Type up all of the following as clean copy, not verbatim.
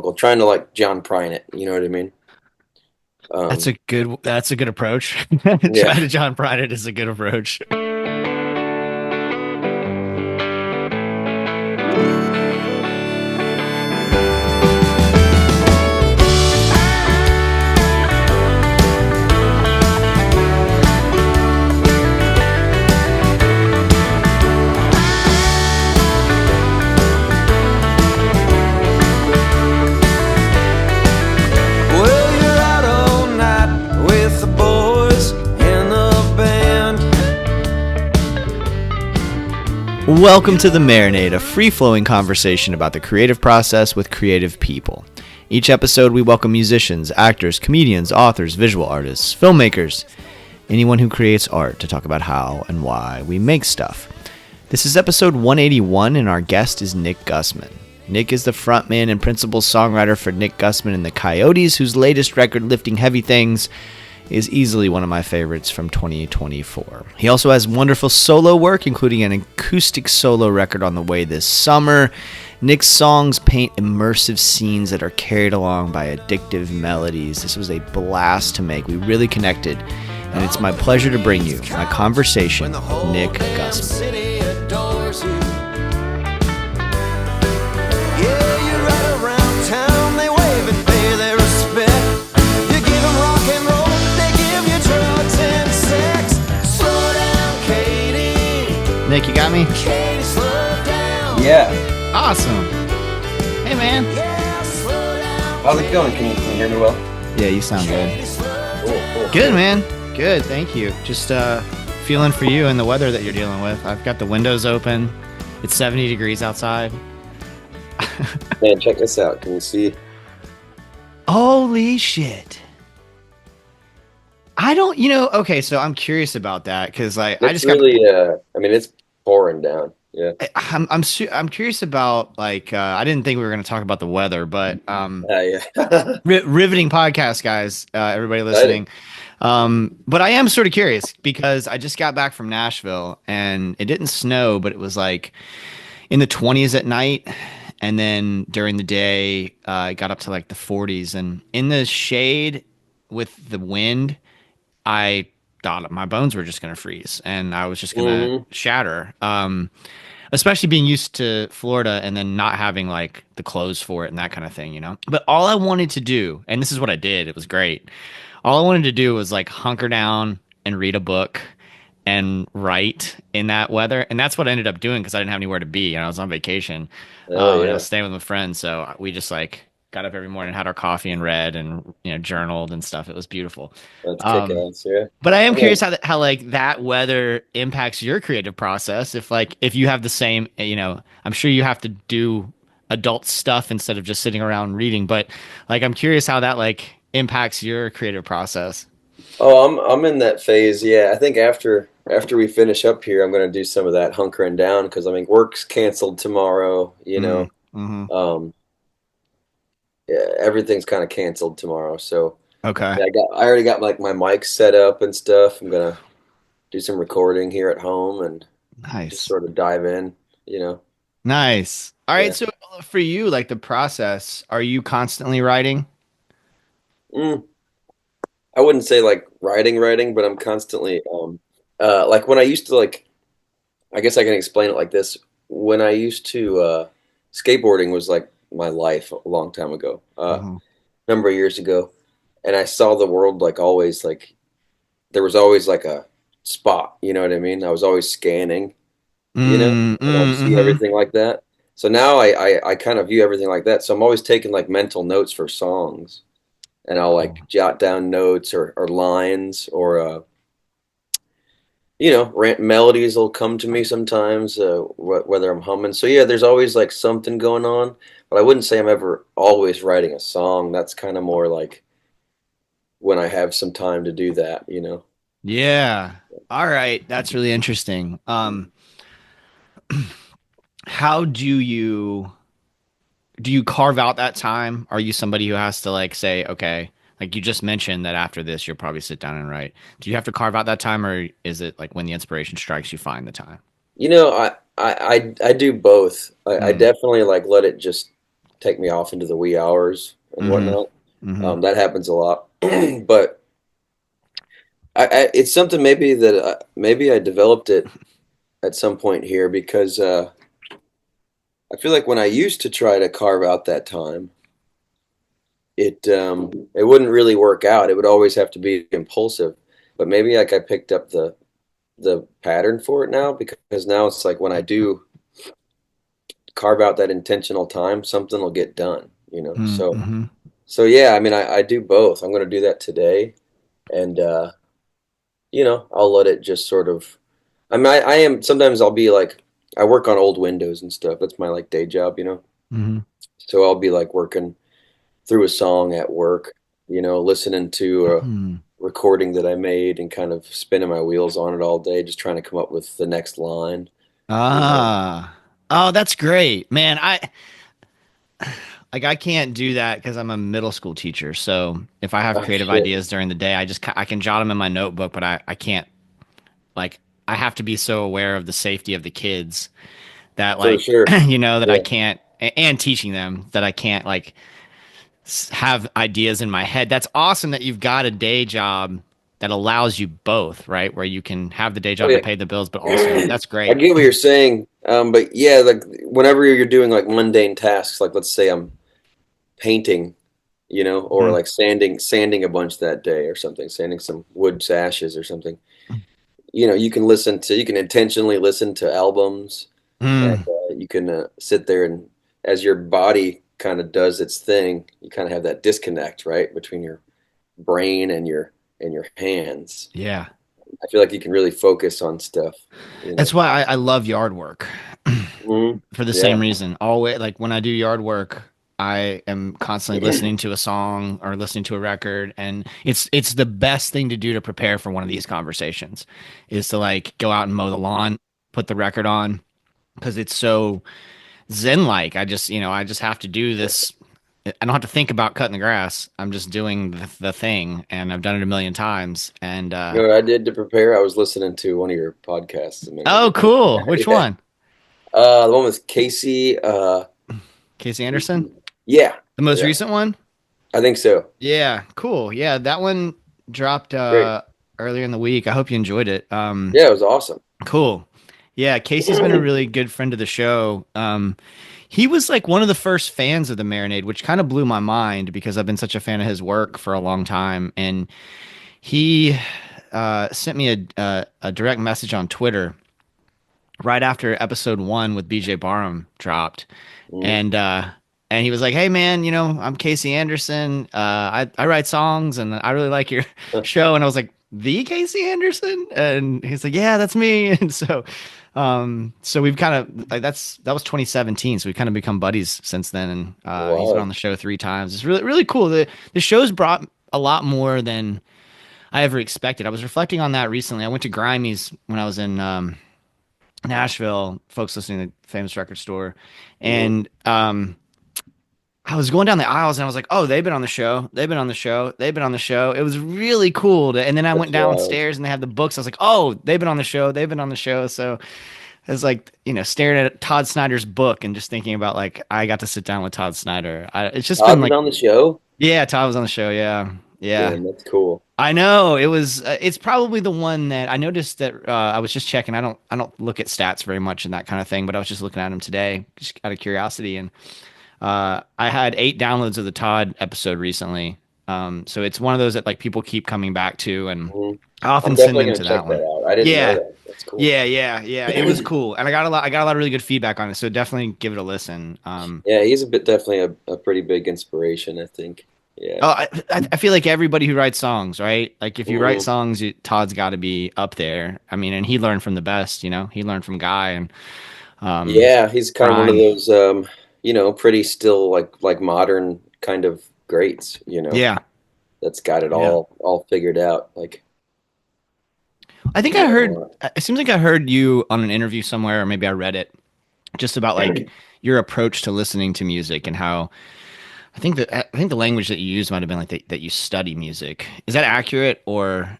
vocal, trying to like John Prine it. You know what I mean? That's Um, a good approach. yeah. Try to John Prine it is a good approach. Well, you're out all night with the boys in the band. Welcome to the Marinade, a free-flowing conversation about the creative process with creative people. Each episode, we welcome musicians, actors, comedians, authors, visual artists, filmmakers, anyone who creates art to talk about how and why we make stuff. This is episode 181, and our guest is Nick Gusman. Nick is the frontman and principal songwriter for Nick Gusman and the Coyotes, whose latest record, Lifting Heavy Things, is easily one of my favorites from 2024. He also has wonderful solo work, including an acoustic solo record on the way this summer. Nick's songs paint immersive scenes that are carried along by addictive melodies. This was a blast to make. We really connected, and it's my pleasure to bring you my conversation with Nick Gusman. City adores you. Yeah, you ride around town, they wave and pay their respect. You give them rock and roll, they give you drugs and sex. Slow down, Katie. Nick, you got me? Katie, slow down. Yeah. Awesome. Hey, man. Yeah, slow down. How's it going? Can you hear me well? Yeah, you sound good. Katie, slow Cool. Good, man. Good, thank you. Just feeling for you and the weather that you're dealing with. I've got the windows open. It's 70 degrees outside. Man, check this out. Can you see? Holy shit. I don't, okay, so I'm curious about that because I It's just got really, I mean, it's pouring down. Yeah. I'm curious about like I didn't think we were going to talk about the weather, but Yeah. riveting podcast, guys, everybody listening. But I am sort of curious because I just got back from Nashville and it didn't snow, but it was like in the 20s at night. And then during the day, it got up to like the 40s. And in the shade with the wind, I thought my bones were just going to freeze and I was just going to shatter. Especially being used to Florida and then not having like the clothes for it and that kind of thing, But all I wanted to do, and this is what I did, it was great. All I wanted to do was like hunker down and read a book and write in that weather. And that's what I ended up doing because I didn't have anywhere to be and I was on vacation. Oh, And I yeah. was staying with my friends. So we just like got up every morning, had our coffee and read and, journaled and stuff. It was beautiful. That's kick Um, ass. Yeah. but I am Yeah. curious how like that weather impacts your creative process. If you have the same, I'm sure you have to do adult stuff instead of just sitting around reading. But like, I'm curious how that like impacts your creative process. Oh, I'm in that phase. Yeah. I think after we finish up here, I'm gonna do some of that hunkering down because I mean work's canceled tomorrow. Mm-hmm. Um, yeah, everything's kind of canceled tomorrow. So Okay. yeah, I already got like my mic set up and stuff. I'm gonna do some recording here at home and just Nice. sort of dive in. You know. Nice. All right. Yeah. So for you, like the process, are you constantly writing? Mm, I wouldn't say like writing, but I'm constantly like when I used to like I guess I can explain it like this. When I used to skateboarding was like my life a long time ago, Hmm. number of years ago, and I saw the world like always like there was always like a spot, you know what I mean? I was always scanning, and I'd see Mm-hmm. everything like that. So now I kind of view everything like that. So I'm always taking like mental notes for songs, and I'll Oh, like jot down notes or lines or melodies will come to me sometimes, whether I'm humming. So yeah, there's always like something going on, but I wouldn't say I'm ever always writing a song. That's kind of more like when I have some time to do that. yeah. All right. That's really interesting. How do you carve out that time? Are you somebody who has to like say, okay, like you just mentioned that after this you'll probably sit down and write. Do you have to carve out that time or is it like when the inspiration strikes you find the time? I do both. I Mm, definitely like let it just take me off into the wee hours and Mm-hmm. whatnot. Mm-hmm. That happens a lot, but it's something maybe that maybe I developed it at some point here because I feel like when I used to try to carve out that time, it wouldn't really work out. It would always have to be impulsive. But maybe like I picked up the pattern for it now because now it's like when I do carve out that intentional time, something will get done, you know. So Mm-hmm. so yeah, I mean I do both. I'm gonna do that today and I'll let it just sort of I mean I am sometimes I'll be like I work on old windows and stuff. That's my like day job, you know. Mm-hmm. So I'll be like working through a song at work, listening to a Mm-hmm. recording that I made and kind of spinning my wheels on it all day, just trying to come up with the next line, you know. Ah. Oh, that's great, man. I can't do that because I'm a middle school teacher. So if I have Oh creative shit, ideas during the day, I can jot them in my notebook, but I can't like I have to be so aware of the safety of the kids that for like sure. that I Yeah. can't and teaching them that I can't like have ideas in my head. That's awesome that you've got a day job that allows you both, right? Where you can have the day Oh job to yeah. pay the bills, but also that's I great. get what you're saying, but yeah, like whenever you're doing like mundane tasks, like let's say I'm painting, or Mm, like sanding a bunch that day or something, sanding some wood sashes or something. You can intentionally listen to albums, and mm, you can sit there and as your body kind of does its thing, you kind of have that disconnect, right, between your brain and your hands. yeah. I feel like you can really focus on stuff, you That's know. why I love yard work Mhm. for the Yeah. same reason. Always like when I do yard work, I am constantly listening to a song or listening to a record, and it's the best thing to do to prepare for one of these conversations is to like go out and mow the lawn, put the record on because it's so zen like. I just have to do this. I don't have to think about cutting the grass. I'm just doing the thing, and I've done it a million times. And You know what I did to prepare? I was listening to one of your podcasts a minute oh, ago. cool. Which Yeah. one? The one with Casey. Casey Anderson, Yeah, the most yeah, recent one. I think so. Yeah, cool. Yeah, that one dropped Great. earlier in the week. I hope you enjoyed it. Yeah, it was awesome. Cool. Yeah, Casey's been a really good friend of the show. He was like one of the first fans of the Marinade, which kind of blew my mind because I've been such a fan of his work for a long time. And he sent me a direct message on Twitter right after episode one with BJ Barham dropped, Mhm. and he was like, "Hey man, I'm Casey Anderson. I write songs, and I really like your show." And I was like, "The Casey Anderson?" And he's like, "Yeah, that's me." And so we've kind of like that was 2017, so we've kind of become buddies since then. And he's been on Wow. the show 3 times. It's really cool. The show's brought a lot more than I ever expected. I was reflecting on that recently. I went to Grimey's when I was in Nashville, folks listening to the Famous Record Store, Mhm. and I was going down the aisles and I was like, "Oh, they've been on the show. They've been on the show. They've been on the show." It was really cool. And then I That's went wild. downstairs and they had the books. I was like, "Oh, they've been on the show. They've been on the show." So it's like staring at Todd Snyder's book and just thinking about like I got to sit down with Todd Snyder. It's just been Todd was like, on the show. yeah, Todd was on the show. Yeah, yeah. Damn, that's cool. I know it was. It's probably the one that I noticed that I was just checking. I don't look at stats very much and that kind of thing, but I was just looking at him today, just out of curiosity. And I had 8 downloads of the Todd episode recently. So it's one of those that like people keep coming back to, and Mhm. I I'm often send definitely them gonna to that check that one. out. I didn't know Yeah, that. That's cool. yeah. It was cool, and I got a lot of really good feedback on it. So definitely give it a listen. Yeah, he's a bit definitely a pretty big inspiration, I think. Yeah. Oh, I feel like everybody who writes songs, right? Like if you write Mhm. songs, Todd's got to be up there. I mean, and he learned from the best, He learned from Guy and um, Yeah, he's kind of one of Brian. those pretty still like modern kind of greats, Yeah, that's got it yeah. all figured out. Like, I think I yeah, heard. It seems like I heard you on an interview somewhere, or maybe I read it, just about like your approach to listening to music and how I think the language that you used might have been like that you study music. Is that accurate, or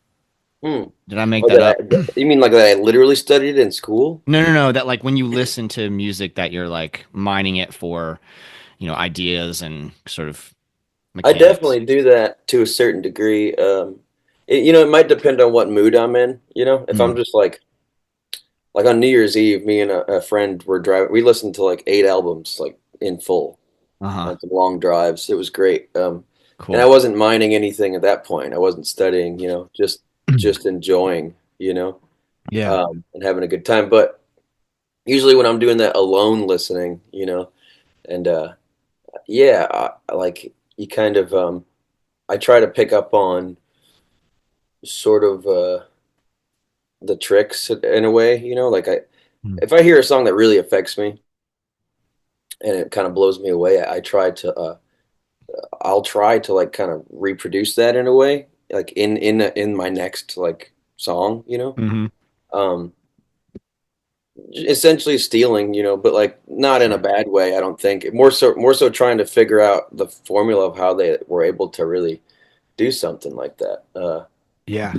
hmm. did I make Oh, that up? you mean like that I literally studied it in school? No, no, no. That like when you listen to music, that you're like mining it for. ideas and sort of I mechanics. definitely do that to a certain degree. It might depend on what mood I'm in. If I'm Mm. just like on New Year's Eve, me and a friend were driving. We listened to like 8 albums, like in full, Uh-huh. on some long drives. It was great. And I Cool. wasn't minding anything at that point. I wasn't studying. Just enjoying. Yeah. And having a good time. But usually when I'm doing that alone listening, and yeah, like you kind of I try to pick up on sort of the tricks in a way, like Mm. if I hear a song that really affects me and it kind of blows me away, I'll try to like kind of reproduce that in a way, like in my next like song, Mm-hmm. um essentially stealing, but like not in a Sure. bad way, I don't think. More so trying to figure out the formula of how they were able to really do something like that. Yeah.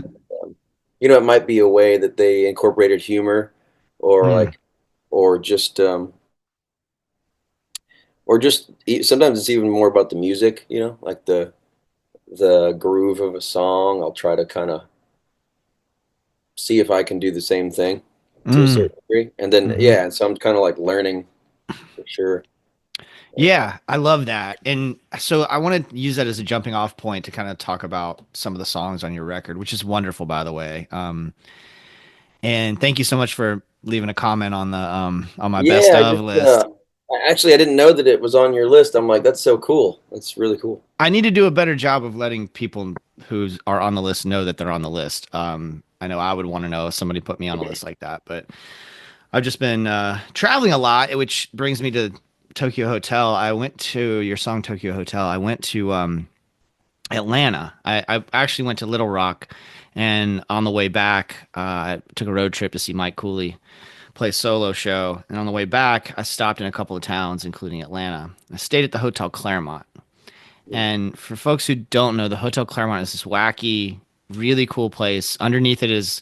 Um, it might be a way that they incorporated humor, or Mm. like, or just, sometimes it's even more about the music. Like the groove of a song. I'll try to kind of see if I can do the same thing to a Mm. certain degree, and then Mm-hmm. yeah, and so I'm kind of like learning for sure. Yeah, I love that. And so I want to use that as a jumping off point to kind of talk about some of the songs on your record, which is wonderful, by the way. And thank you so much for leaving a comment on the on my best Yeah, of list. actually I didn't know that it was on your list. I'm like, that's so cool. That's really cool. I need to do a better job of letting people who are on the list know that they're on the list. I know I would want to know if somebody put me on a list like that, but I've just been traveling a lot, which brings me to Tokyo Hotel. I went to your song Tokyo Hotel. I went to Atlanta. I actually went to Little Rock, and on the way back, I took a road trip to see Mike Cooley play a solo show. And on the way back, I stopped in a couple of towns, including Atlanta. I stayed at the Hotel Claremont. And for folks who don't know, the Hotel Claremont is this wacky, really cool place. Underneath it is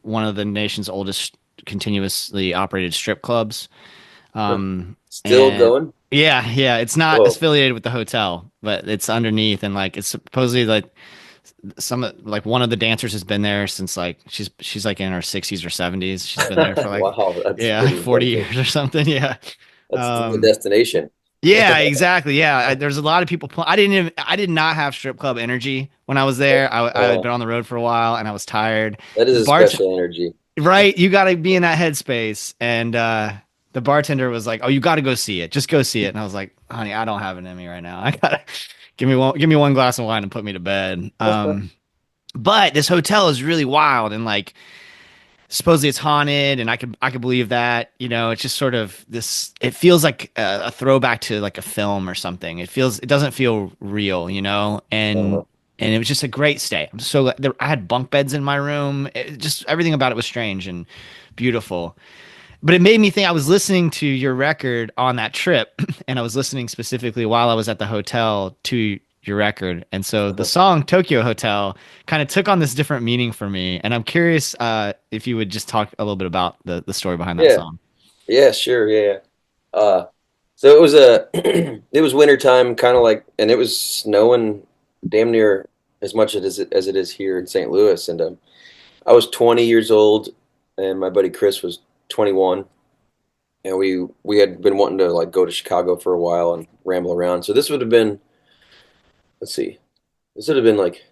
one of the nation's oldest continuously operated strip clubs. Still And going? yeah, it's not Whoa. affiliated with the hotel, but it's underneath, and like it's supposedly like like one of the dancers has been there since like she's like in her 60s or 70s. She's been there for like Wow, that's yeah, pretty 40 impressive. years or something. Yeah. That's the Um destination. yeah, exactly. Yeah, there's a lot of people. I did not have strip club energy when I was there. I had been Oh, on the road for a while and I was tired. that is The a bart, special energy. right? You got to be in that headspace. And the bartender was like, "Oh, you got to go see it. Just go see it." And I was like, "Honey, I don't have it in me right now. I gotta give me one glass of wine and put me to bed." But this hotel is really wild and like supposedly it's haunted and I could believe that, it's just sort of this, it feels like a throwback to like a film or something. It doesn't feel real, Uh-huh. and it was just a great stay. I had bunk beds in my room. Just everything about it was strange and beautiful. But it made me think. I was listening to your record on that trip, and I was listening specifically while I was at the hotel to your record. And so the Uh-huh. song Tokyo Hotel kind of took on this different meaning for me. And I'm curious if you would just talk a little bit about the story behind that Yeah, song. yeah, sure, yeah. So it was it was wintertime, kind of like, and it was snowing damn near as much as it is here in St. Louis. And I was 20 years old, and my buddy Chris was 21, and we had been wanting to like go to Chicago for a while and ramble around. So this would have been, let's see, this would have been like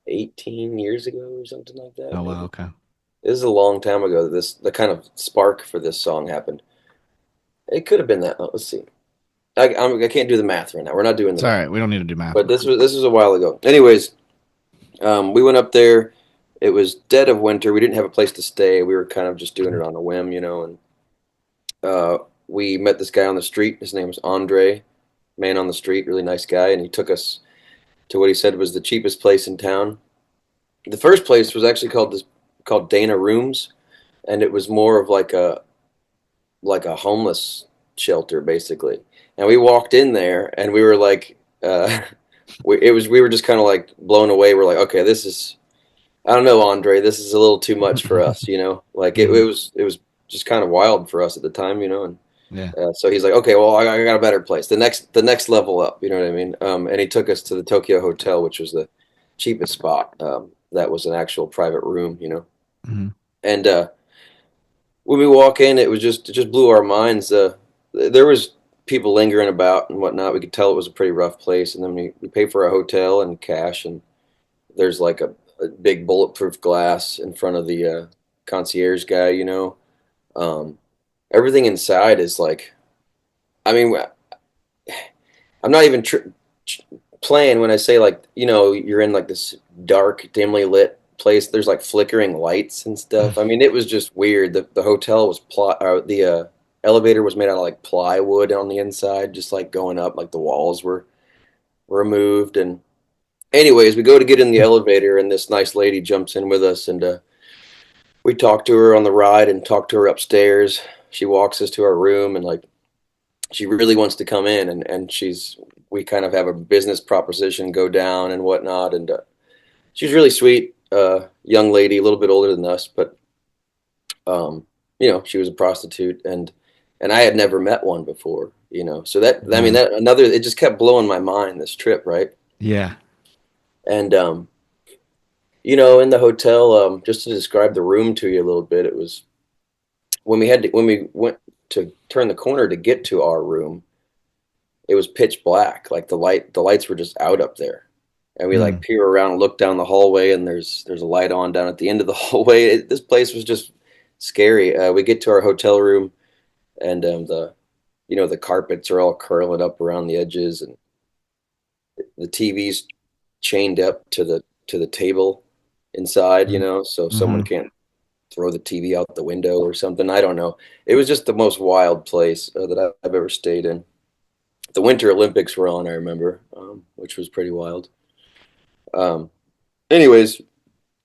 18 years ago or something like that, Oh, wow. maybe. Okay. This is a long time ago that the kind of spark for this song happened. It could have been that. Let's see. I can't do the math right now. We're not doing the It's all math. right. We don't need to do math. But this was a while ago. Anyways, we went up there. It was dead of winter. We didn't have a place to stay. We were kind of just doing it on a whim, and uh, we met this guy on the street. His name was Andre, man on the street, really nice guy, and he took us to what he said was the cheapest place in town. The first place was actually called Dana Rooms, and it was more of like a homeless shelter basically. And we walked in there, and we were like, we were just kind of like blown away. We're like, okay, this is, I don't know, Andre, this is a little too much for us. Like it Mhm. was just kind of wild for us at the time, and. Yeah. So he's like, okay, well, I got a better place, the next level up, you know what I mean? And he took us to the Tokyo Hotel, which was the cheapest spot. That was an actual private room, you know. Hmm. And when we walk in, it just blew our minds. There was people lingering about and whatnot. We could tell it was a pretty rough place. And then we paid for a hotel and cash, and there's like a big bulletproof glass in front of the concierge guy, you know. Um, Everything inside is like, I mean, I'm not even playing when I say like, you know, you're in like this dark, dimly lit place. There's like flickering lights and stuff. I mean, it was just weird. The hotel was the elevator was made out of like plywood on the inside, just like going up, like the walls were removed. And anyways, we go to get in the elevator, and this nice lady jumps in with us, and we talk to her on the ride and talk to her upstairs. She walks us to our room, and like she really wants to come in, and we kind of have a business proposition go down and whatnot. And she's really sweet, young lady, a little bit older than us, but um, you know, she was a prostitute, and I had never met one before, you know. So that, I mean, Yeah. that another, it just kept blowing my mind, this trip, right? Yeah. And you know, in the hotel, just to describe the room to you a little bit, it was when we went to turn the corner to get to our room, it was pitch black. Like the lights were just out up there. And we like Mm. peer around and look down the hallway, and there's a light on down at the end of the hallway. This place was just scary. We get to our hotel room, and the you know, the carpets are all curling up around the edges, and the TV's chained up to the table inside, you know, so someone Mm-hmm. can't throw the TV out the window or something. I don't know. It was just the most wild place that I've ever stayed in. The Winter Olympics were on, I remember, which was pretty wild. Um, Anyways,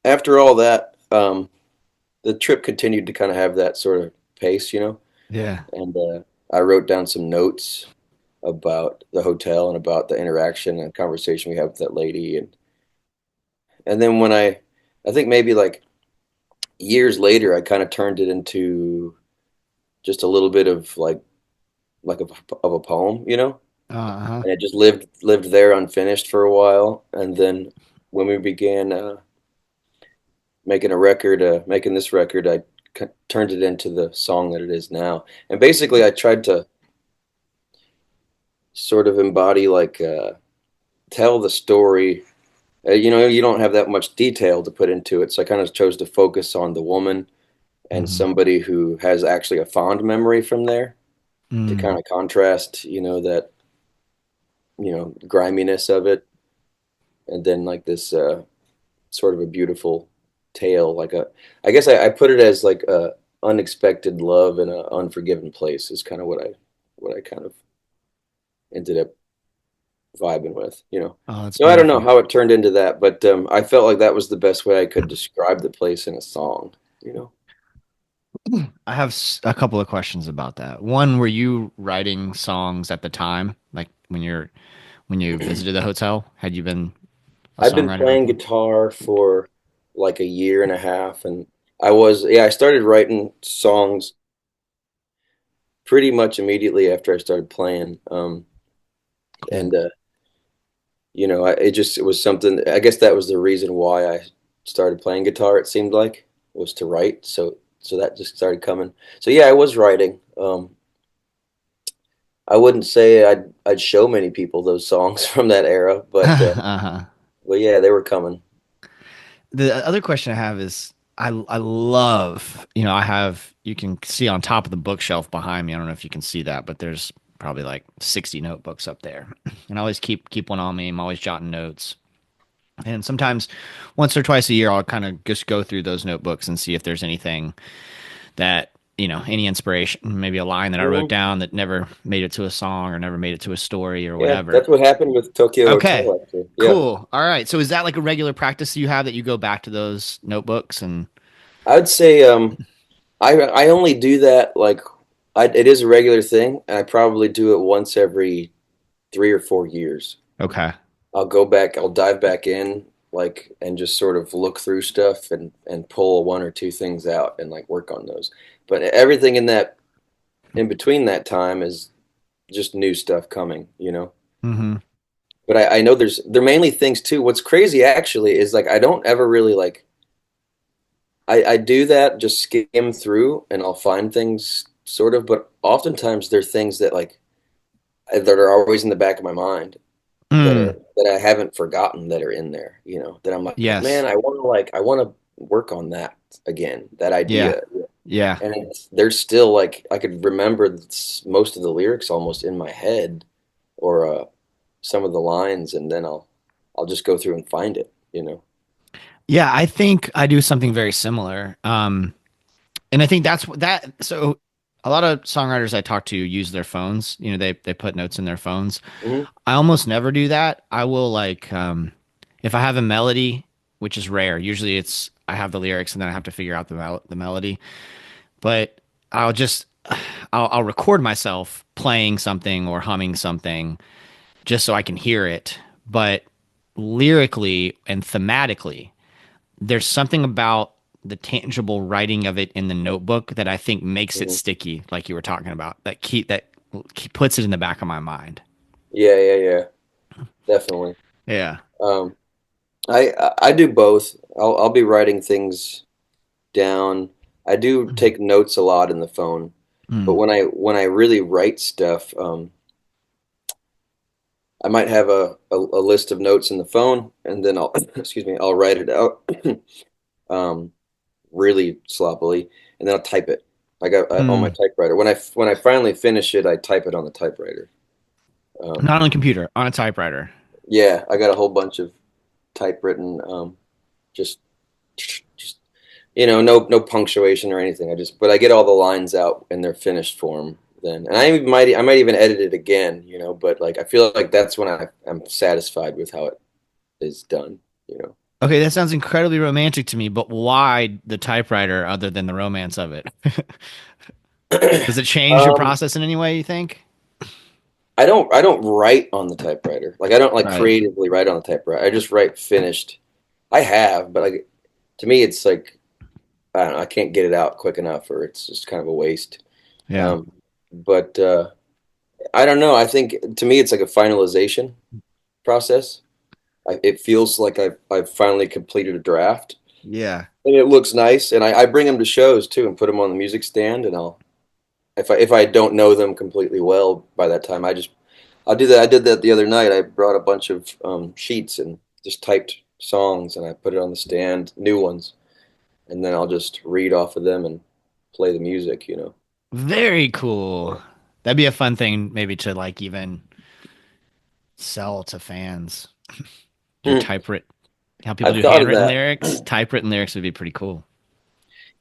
after all that, the trip continued to kind of have that sort of pace, you know. Yeah. And I wrote down some notes about the hotel and about the interaction and conversation we had with that lady. And then I think maybe like years later, I kind of turned it into just a little bit of like of a poem, you know. Uh-huh. And it just lived there unfinished for a while. And then when we began making this record, I turned it into the song that it is now. And basically, I tried to sort of embody like tell the story. You know, you don't have that much detail to put into it, so I kind of chose to focus on the woman and Mm-hmm. somebody who has actually a fond memory from there to Mm. kind of contrast, you know, that griminess of it, and then like this sort of a beautiful tale, like a I guess I put it as like a unexpected love in an unforgiven place is kind of what I kind of ended up vibing with, you know. Oh, that's So I don't know beautiful. how it turned into that, but I felt like that was the best way I could describe the place in a song, you know. I have a couple of questions about that. One, were you writing songs at the time, like when you visited the hotel? Had you been a I've been songwriter playing before? guitar for like a year and a half, and I started writing songs pretty much immediately after I started playing. Cool. And you know, it was something. I guess that was the reason why I started playing guitar. It seemed like was to write. So that just started coming. So yeah, I was writing. I wouldn't say I'd show many people those songs from that era, Uh-huh. but yeah, they were coming. The other question I have is I love, I have, you can see on top of the bookshelf behind me. I don't know if you can see that, but there's probably like 60 notebooks up there. And I always keep one on me. I'm always jotting notes. And sometimes once or twice a year I'll kind of just go through those notebooks and see if there's anything that, any inspiration, maybe a line that I wrote Hmm. down that never made it to a song or never made it to a story or Yeah, whatever. that's what happened with Tokyo Okay. Hotel, actually. Yeah, Cool. All right. So is that like a regular practice you have that you go back to those notebooks and I'd say I only do that like it is a regular thing, and I probably do it once every 3 or 4 years. okay. I'll go back, I'll dive back in like and just sort of look through stuff and pull one or two things out and like work on those. But everything in that in between that time is just new stuff coming, you know. Hmm. But I know they're mainly things too. What's crazy actually is like I don't ever really like I do that, just skim through and I'll find things sort of, but oftentimes they're things that like that are always in the back of my mind Mm, that I haven't forgotten that are in there, you know, that I'm like, man, yes. I want to work on that again, that Yeah. idea. Yeah. And there's still like I could remember most of the lyrics almost in my head or some of the lines, and then I'll just go through and find it, you know. Yeah, I think I do something very similar. And I think that's what that so a lot of songwriters I talk to use their phones. You know, they put notes in their phones. Hmm. I almost never do that. I will like if I have a melody, which is rare. Usually it's I have the lyrics and then I have to figure out the melody. But I'll just I'll record myself playing something or humming something just so I can hear it. But lyrically and thematically, there's something about the tangible writing of it in the notebook that I think makes it Hmm. sticky, like you were talking about. Puts it in the back of my mind. Yeah, yeah, yeah, definitely. Yeah. Um, I do both. I'll be writing things down. I do take notes a lot in the phone, but Mm. when I really write stuff, I might have a list of notes in the phone, and then I'll excuse me, I'll write it out um, really sloppily, and then I'll type it. On my Mm. typewriter. When I finally finish it, I type it on the typewriter. Um, Not on a computer, on a typewriter. yeah, I got a whole bunch of typewritten, just just no punctuation or anything. But I get all the lines out in their finished form then, and I might even edit it again, you know. But like I feel like that's when I'm satisfied with how it is done, you know. Okay, that sounds incredibly romantic to me, but why the typewriter other than the romance of it? Does it change your Um, process in any way, you think? I don't write on the typewriter. Like I don't like Right. creatively write on the typewriter. I just write finished. I have, but like to me, it's like I don't know. I can't get it out quick enough, or it's just kind of a waste. Yeah. Um, but I don't know. I think to me, it's like a finalization process. It feels like I've finally completed a draft, Yeah. and it looks nice. And I bring them to shows too, and put them on the music stand. And I'll if I don't know them completely well by that time, I'll do that. I did that the other night. I brought a bunch of sheets and just typed songs, and I put it on the stand, new ones, and then I'll just read off of them and play the music. You know. Very cool. That'd be a fun thing maybe to like even sell to fans. Your Hmm. typewritten, how people I've do thought of handwritten that. lyrics. Typewritten lyrics would be pretty cool.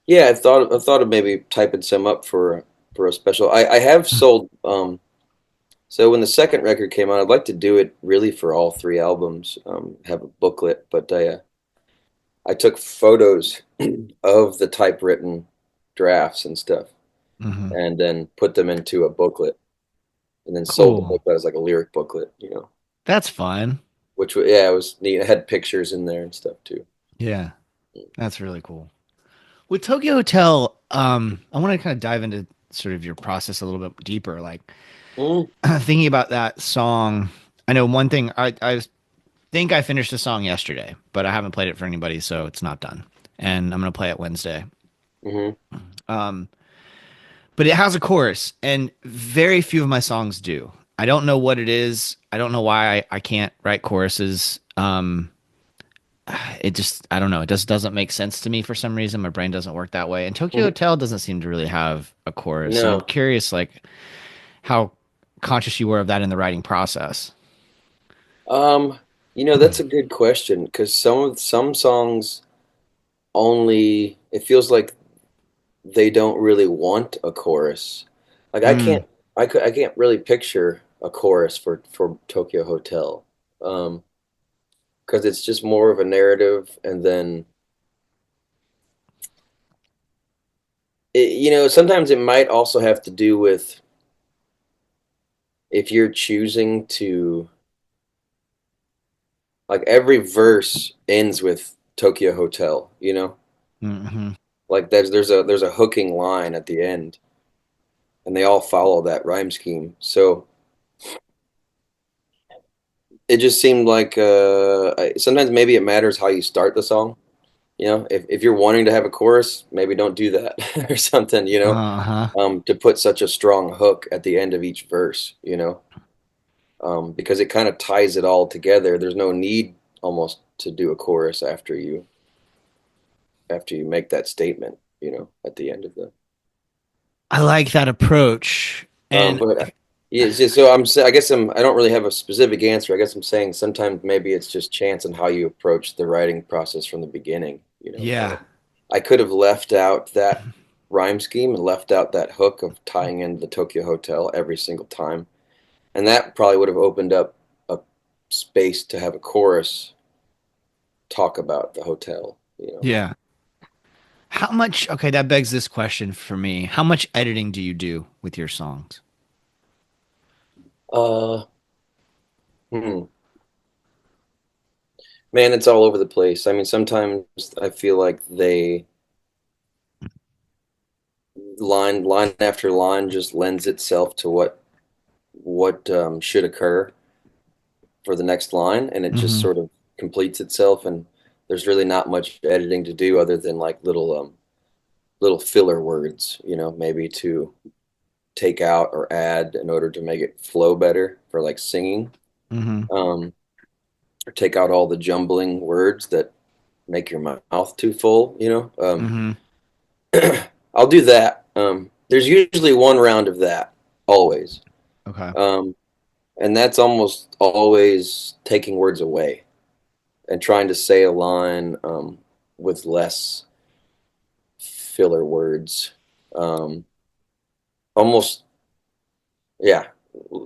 Yeah, I've thought of maybe typing some up for a special. I have sold. So when the second record came out, I'd like to do it really for all three albums. Have a booklet, but I took photos of the typewritten drafts and stuff, Hmm. and then put them into a booklet, and then sold the Cool. booklet as like a lyric booklet, you know. That's fun. Yeah, it was neat. It had pictures in there and stuff too. Yeah, that's really cool. With Tokyo Hotel, I want to kind of dive into sort of your process a little bit deeper. Like Mm, thinking about that song, I know one thing. I think I finished the song yesterday, but I haven't played it for anybody, so it's not done. And I'm gonna play it Wednesday. hmm. Um, but it has a chorus, and very few of my songs do. I don't know what it is. I don't know why I can't write choruses. It just I don't know. It just doesn't make sense to me for some reason. My brain doesn't work that way. And Tokyo Hotel doesn't seem to really have a chorus. So I'm No, curious, like how conscious you were of that in the writing process. um, that's a good question because some songs only it feels like they don't really want a chorus. Like Mm, I can't really picture a chorus for Tokyo Hotel. Um, because it's just more of a narrative, and then sometimes it might also have to do with if you're choosing to like every verse ends with Tokyo Hotel, you know? hmm. Like there's a hooking line at the end. and they all follow that rhyme scheme. So it just seemed like sometimes maybe it matters how you start the song. You know, if you're wanting to have a chorus, maybe don't do that or something, you know, Uh-huh. to put such a strong hook at the end of each verse, you know, because it kind of ties it all together. There's no need almost to do a chorus after you make that statement, you know, at the end of the. I like that approach. And But yeah, it's just, so I guess I don't really have a specific answer. I guess I'm saying sometimes maybe it's just chance and how you approach the writing process from the beginning, you know. yeah. I could have left out that rhyme scheme and left out that hook of tying in the Tokyo Hotel every single time. And that probably would have opened up a space to have a chorus talk about the hotel, you know. Yeah. How much, okay, that begs this question for me. How much editing do you do with your songs? Uh, hmm. Man, it's all over the place. I mean, sometimes I feel like they line after line just lends itself to what should occur for the next line, and it just Mm-hmm. sort of completes itself. And there's really not much editing to do other than like little filler words, you know, maybe to take out or add in order to make it flow better for like singing, Mm-hmm. um, or take out all the jumbling words that make your mouth too full, you know. Mm-hmm. I'll do that. There's usually one round of that, always. Okay. Um, and that's almost always taking words away and trying to say a line with less filler words. Um, almost, yeah,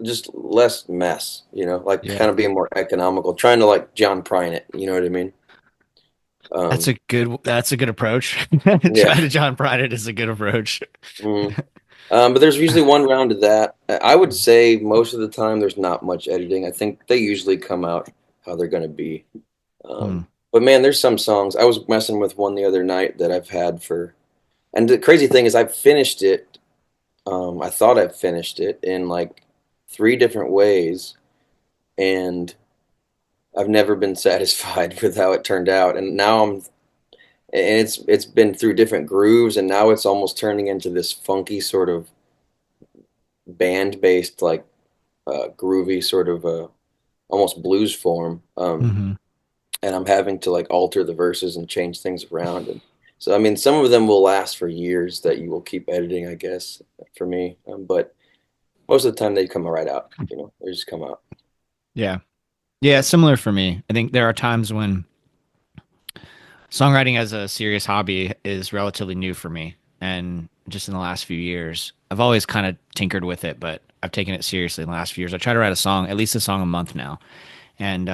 just less mess, you know, like Yeah. kind of being more economical, trying to like John Prine it, you know what I mean? That's Um, a good approach. yeah. Trying to John Prine it is a good approach. Mm. But there's usually one round of that. I would say most of the time there's not much editing. I think they usually come out how they're going to be. Hmm. But man, there's some songs. I was messing with one the other night that I've had for, and the crazy thing is I've finished it. I thought I've finished it in like three different ways, and I've never been satisfied with how it turned out. And now and it's been through different grooves, and now it's almost turning into this funky sort of band based, like groovy sort of almost blues form. Mm-hmm. And I'm having to like alter the verses and change things around. And so, I mean, some of them will last for years that you will keep editing, I guess, for me. But most of the time they come right out, you know, they just come out. Yeah. Yeah, similar for me. I think there are times when songwriting as a serious hobby is relatively new for me. And just in the last few years, I've always kind of tinkered with it, but I've taken it seriously in the last few years. I try to write a song, at least a song a month now. And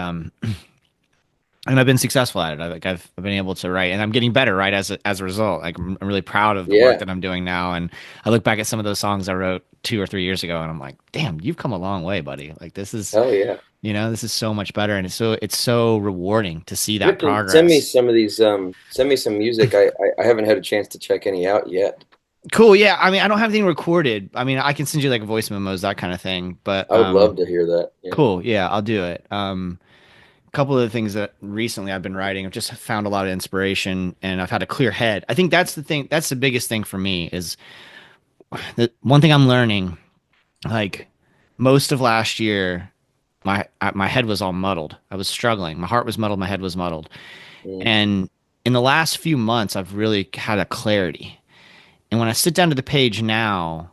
and I've been successful at it. I've been able to write, and I'm getting better, right? As a result, like I'm really proud of the work Yeah. that I'm doing now. And I look back at some of those songs I wrote 2 or 3 years ago, and I'm like, damn, you've come a long way, buddy. Like this is, Hell yeah. this is so much better, and it's so rewarding to see You that have to send me progress. some of these, send me some music. I haven't had a chance to check any out yet. Cool. Yeah. I mean, I don't have anything recorded. I mean, I can send you like voice memos, that kind of thing. But I would love to hear that. Yeah. cool. Yeah, I'll do it. A couple of the things that recently I've been writing, I've just found a lot of inspiration, and I've had a clear head. I think that's the thing. That's the biggest thing for me is the one thing I'm learning. Like most of last year, my head was all muddled. I was struggling. My heart was muddled. My head was muddled. Mm, And in the last few months, I've really had a clarity. And when I sit down to the page now,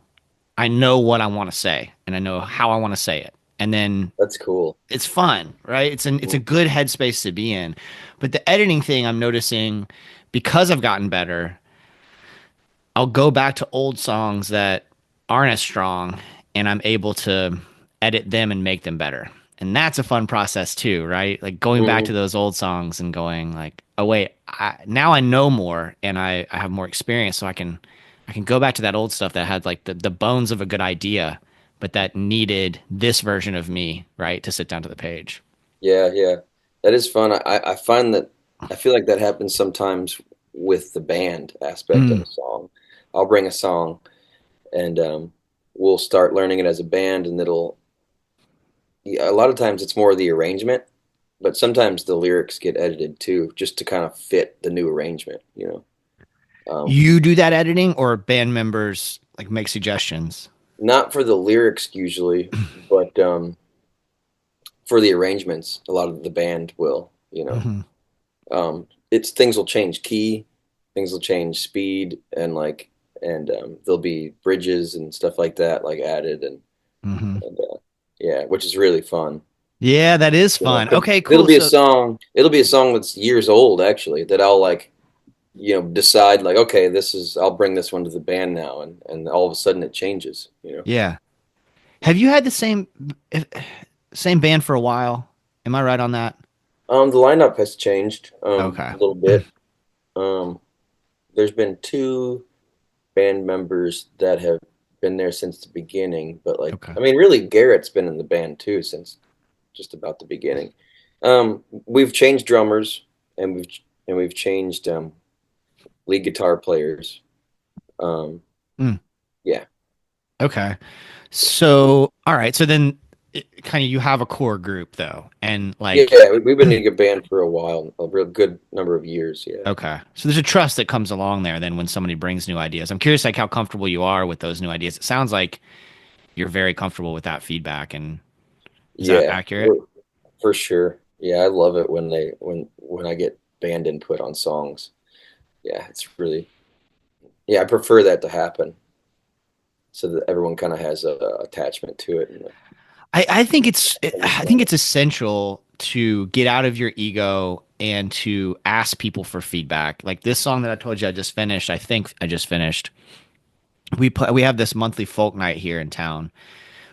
I know what I want to say and I know how I want to say it. And then that's cool. it's fun, right? It's a Mm, good headspace to be in. But the editing thing I'm noticing because I've gotten better, I'll go back to old songs that aren't as strong and I'm able to edit them and make them better. And that's a fun process too, right? Like going back to mm, those old songs and going like, oh wait, now I know more and I have more experience, so I can go back to that old stuff that had like the bones of a good idea, but that needed this version of me, right, to sit down to the page. yeah, yeah. That is fun. I find that I feel like that happens sometimes with the band aspect of Mm, a song. I'll bring a song and we'll start learning it as a band, and it'll yeah, a lot of times it's more the arrangement, but sometimes the lyrics get edited too, just to kind of fit the new arrangement, you know. You do that editing, or band members like make suggestions? Not for the lyrics usually, but for the arrangements, a lot of the band will, you know. Hmm. It's things will change key, things will change speed, and like, and there'll be bridges and stuff like that, like added, Hmm. and yeah, which is really fun. Yeah, that is You know, fun. 'cause Okay, cool. So, it'll be a song that's years old actually that I'll like, you know, decide like, okay, I'll bring this one to the band now, and all of a sudden it changes, you know. yeah. Have you had the same band for a while? Am I right on that? The lineup has changed Okay. a little bit. Um, there's been two band members that have been there since the beginning, but like, Okay. I mean, really, Garrett's been in the band too since just about the beginning. We've changed drummers, and we've changed lead guitar players. Um, Mm, yeah, okay. So, all right. So then kind of you have a core group though. And like, yeah, we've been in a band for a while, a real good number of years. Yeah, okay. So there's a trust that comes along there then when somebody brings new ideas. I'm curious like how comfortable you are with those new ideas. It sounds like you're very comfortable with that feedback, and is that yeah, accurate? for sure. Yeah, I love it when when I get band input on songs. Yeah, it's really yeah, I prefer that to happen so that everyone kind of has a attachment to it and I think it's essential to get out of your ego and to ask people for feedback. Like this song that I told you I just finished, I think I just finished. We have this monthly folk night here in town.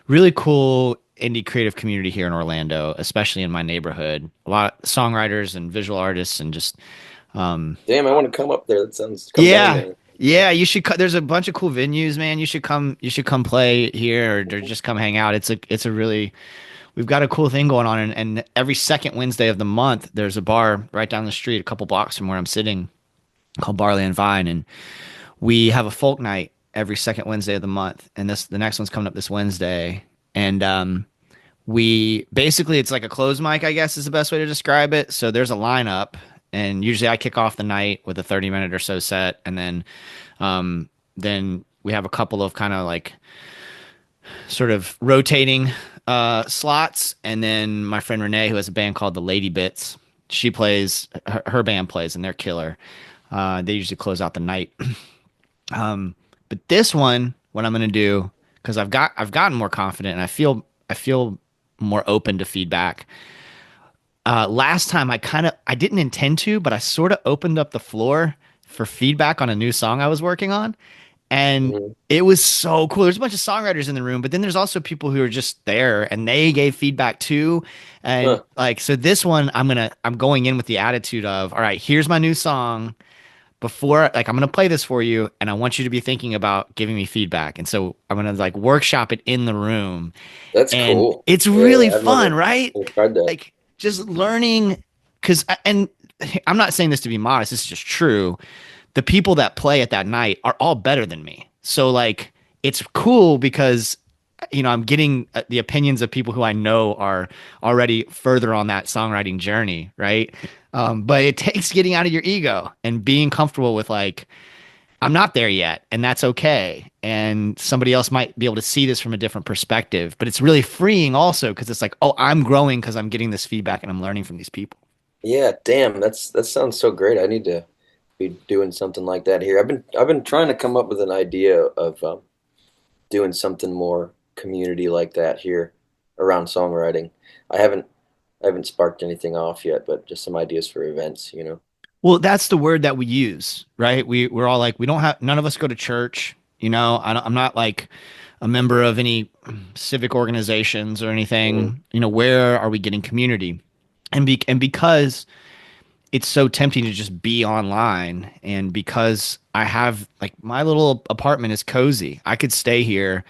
Really cool indie creative community here in Orlando, especially in my neighborhood. A lot of songwriters and visual artists and just damn, I want to come up there. That sounds come down yeah. there. Yeah, you should there's a bunch of cool venues, man. You should come play here or just come hang out. It's a really we've got a cool thing going on, and every second Wednesday of the month, there's a bar right down the street, a couple blocks from where I'm sitting, called Barley and Vine, and we have a folk night every second Wednesday of the month. And the next one's coming up this Wednesday, and we basically it's like a closed mic, I guess is the best way to describe it. So there's a lineup, and usually I kick off the night with a 30-minute or so set, and then we have a couple of kind of like sort of rotating slots, and then my friend Renee, who has a band called the Lady Bits, she plays her band plays, and they're killer. They usually close out the night. But this one, what I'm gonna do, because I've gotten more confident, and I feel more open to feedback. Last time I didn't intend to, but I sort of opened up the floor for feedback on a new song I was working on. And Mhm. it was so cool. There's a bunch of songwriters in the room, but then there's also people who are just there and they gave feedback too. And Huh, like, so this one, I'm going in with the attitude of, all right, here's my new song. Before, like, I'm going to play this for you, and I want you to be thinking about giving me feedback. And so I'm going to like workshop it in the room. that's And cool. it's Yeah, really I've fun, right? never tried that. Like, just learning, because, and I'm not saying this to be modest, this is just true. The people that play at that night are all better than me. So like it's cool because I'm getting the opinions of people who I know are already further on that songwriting journey, right? But it takes getting out of your ego and being comfortable with like I'm not there yet, and that's okay. And somebody else might be able to see this from a different perspective, but it's really freeing also because it's like, oh, I'm growing because I'm getting this feedback and I'm learning from these people. Yeah, damn, that sounds so great. I need to be doing something like that here. I've been trying to come up with an idea of doing something more community like that here around songwriting. I haven't sparked anything off yet, but just some ideas for events, you know. Well, that's the word that we use, right? We're all like we don't have none of us go to church. I'm not like a member of any civic organizations or Mm, anything. Where are we getting community? And because it's so tempting to just be online, and because I have like my little apartment is cozy, I could stay here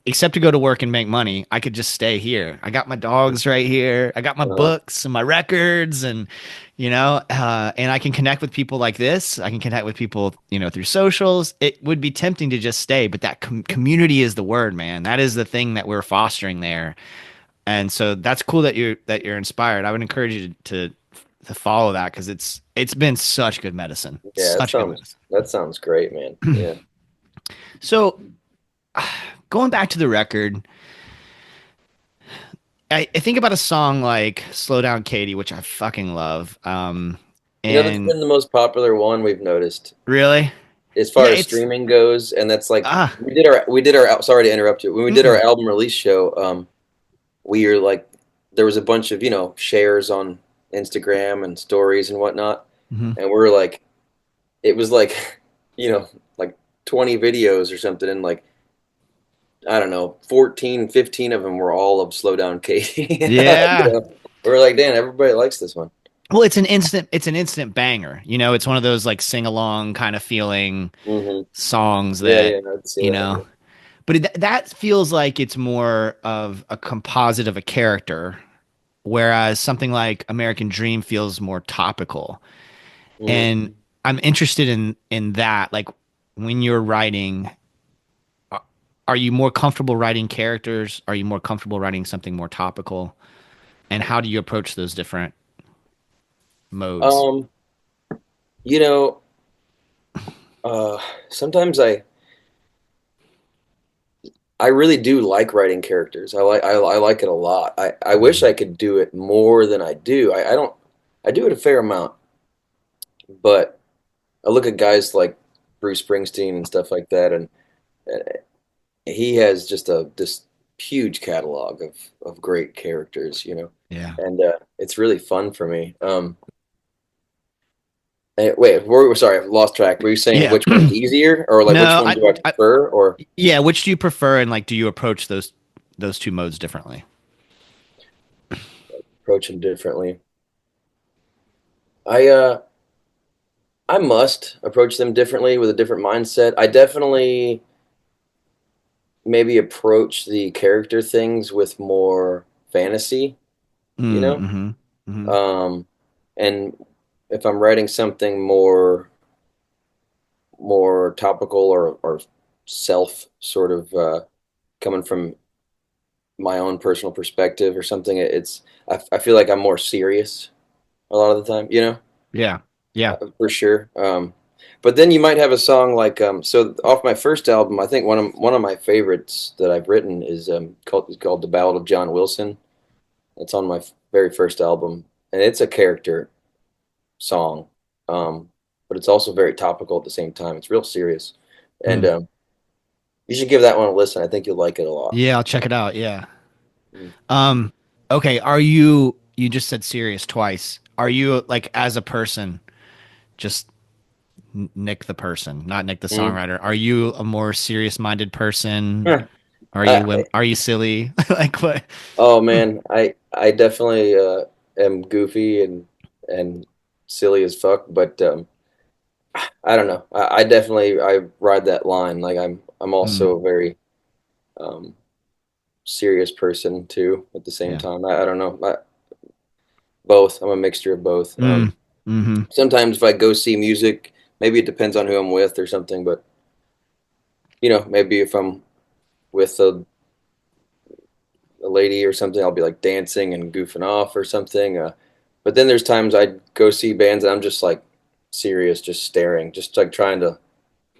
except to go to work and make money, I could just stay here. I got my dogs right here. I got my Uh, books and my records, and and I can connect with people like this. I can connect with people, through socials. It would be tempting to just stay, but that community is the word, man. That is the thing that we're fostering there, and so that's cool that you're inspired. I would encourage you to follow that because it's been such good medicine, yeah, such good medicine. that sounds great, man. Yeah. So going back to the record, I think about a song like "Slow Down, Katie," which I fucking love. That's And been the most popular one we've noticed really, as yeah, far as it's streaming goes, and that's like ah, sorry to interrupt you. When we did our mm-mm, album release show, we were like there was a bunch of shares on Instagram and stories and whatnot, mhm. and we were like it was like like 20 videos or something, and like I don't know 14, 15 of them were all of Slow Down Katie. Yeah. We were like, damn, everybody likes this one. Well, it's an instant banger. It's one of those like sing along kind of feeling Hmm. songs Yeah, that yeah, I'd see you that. know. Yeah. But that feels like it's more of a composite of a character, whereas something like American Dream feels more topical. Mhm. And I'm interested in that. Like when you're writing, a- are you more comfortable writing characters? Are you more comfortable writing something more topical? And how do you approach those different modes? Um, you know, uh, sometimes I really do like writing characters. I like it a lot. I wish Mm, I could do it more than I do. I don't I do it a fair amount, but I look at guys like Bruce Springsteen and stuff like that, and uh, he has just this huge catalog of great characters, yeah. and it's really fun for me. Wait, sorry, I've lost track. Were you saying Yeah. which one's easier, or like which No, one do I prefer, or yeah, which do you prefer and like do you approach those two modes differently? approach them differently? I must approach them differently with a different mindset. I definitely maybe approach the character things with more fantasy, you Mm, know? mm-hmm. Mm-hmm. Um, and if I'm writing something more topical or self sort of coming from my own personal perspective or something, I feel like I'm more serious a lot of the time, Yeah. Yeah. for sure. But then you might have a song like so off my first album. I think one of my favorites that I've written is called "The Ballad of John Wilson." It's on my very first album, and it's a character song, um, but it's also very topical at the same time. It's real serious, and Hmm. you should give that one a listen. I think you'll like it a lot. Yeah, I'll check it out. Yeah. Mm. Um, okay, you just said serious twice. Are you like as a person, just Nick the person, not Nick the Mm. songwriter? Are you a more serious-minded person? Huh. I, Are you silly? Like what? oh man, I definitely am goofy and silly as fuck, but I don't know. I definitely I ride that line. Like I'm Mm, also a very um, serious person too. At the same yeah. time, I don't know. Both. I'm a mixture of both. Mm, mm-hmm. Sometimes if I go see music, maybe it depends on who I'm with or something. But maybe if I'm with a lady or something, I'll be like dancing and goofing off or something. But then there's times I go see bands and I'm just like serious, just staring, just like trying to